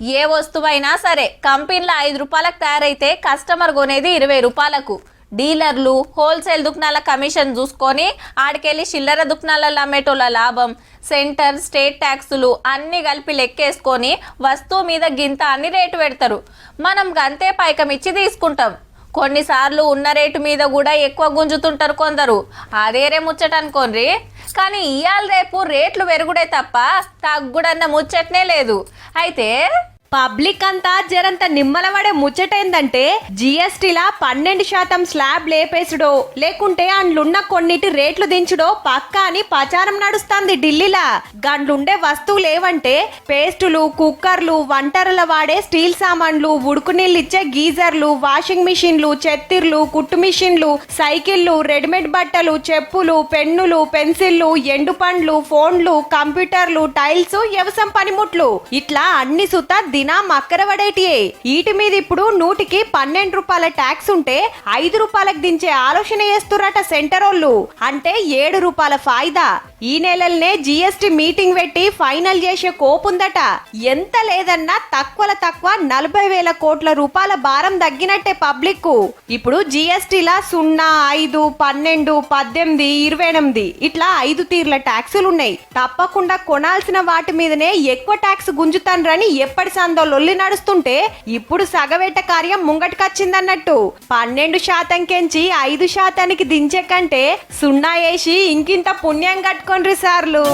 ఏ వస్తువైనా సరే కంపెనీలో 5 రూపాయలకు తయారైతే కస్టమర్ కొనేది 20 రూపాయలకు. డీలర్లు హోల్సేల్ దుకాణాల కమిషన్ చూసుకొని ఆడికెళ్ళి చిల్లర దుకాణాలలో అమ్మేటోళ్ళ లాభం, సెంటర్ స్టేట్ ట్యాక్సులు అన్ని కలిపి లెక్కేసుకొని వస్తువు మీద గింత అన్ని రేటు పెడతారు. మనం గంతే పైకం ఇచ్చి తీసుకుంటాం. కొన్నిసార్లు ఉన్న రేటు మీద కూడా ఎక్కువ గుంజుతుంటారు కొందరు. అదేరే ముచ్చట అనుకోండి. కానీ ఇవాళ రేపు రేట్లు పెరుగుడే తప్ప తగ్గుడన్న ముచ్చటనే లేదు. అయితే పబ్లిక్ అంతా జరంత నిమ్మలవడే ముచ్చటేందంటే జిఎస్టీలా 12% స్లాబ్ లేపేసుడో లేకుంటే అండ్లున్న కొన్నిటి రేట్లు దించుడో పక్కా అని ప్రచారం నడుస్తుంది ఢిల్లీలా. గండ్లుండే వస్తువులు ఏవంటే పేస్టులు, కుక్కర్లు, వంటరల వాడే స్టీల్ సామాన్లు, ఉడుకు నీళ్ళిచ్చే గీజర్లు, వాషింగ్ మిషన్లు, చెత్తిర్లు, కుట్టు మిషన్లు, సైకిళ్లు, రెడీమేడ్ బట్టలు, చెప్పులు, పెన్నులు, పెన్సిళ్లు, ఎండు పండ్లు, ఫోన్లు, కంప్యూటర్లు, టైల్స్, వ్యవసాయ పనిముట్లు ఇట్లా అన్ని సుతా దినా మక్కరవడేటియే. వీటి మీద ఇప్పుడు 100కి 12 రూపాయల ట్యాక్స్ ఉంటే 5 రూపాయలకు దించే ఆలోచన చేస్తురట సెంటరోళ్ళు. అంటే 7 రూపాయల ఫాయిదా. ఈ నెలలనే జిఎస్టీ మీటింగ్ పెట్టి ఫైనల్ చేసే కోపుందట. ఎంత లేదన్నా తక్కువ 40,000 కోట్ల రూపాయల భారం తగ్గినట్టే పబ్లిక్ కు. ఇప్పుడు జిఎస్టీలా 0, 5, 12, 18, 28 ఇట్లా 5 తీర్ల ట్యాక్సులున్నాయి. తప్పకుండా కొనాల్సిన వాటి మీదనే ఎక్కువ ట్యాక్స్ గుంజుతాన్రని ఎప్పటి లొల్లి నడుస్తుంటే ఇప్పుడు సగవేట కార్యం ముంగటికొచ్చిందన్నట్టు. 12% కెంచి 5% దించే కంటే 0 వేసి ఇంకింత పుణ్యం కట్టుకోండి సార్లు.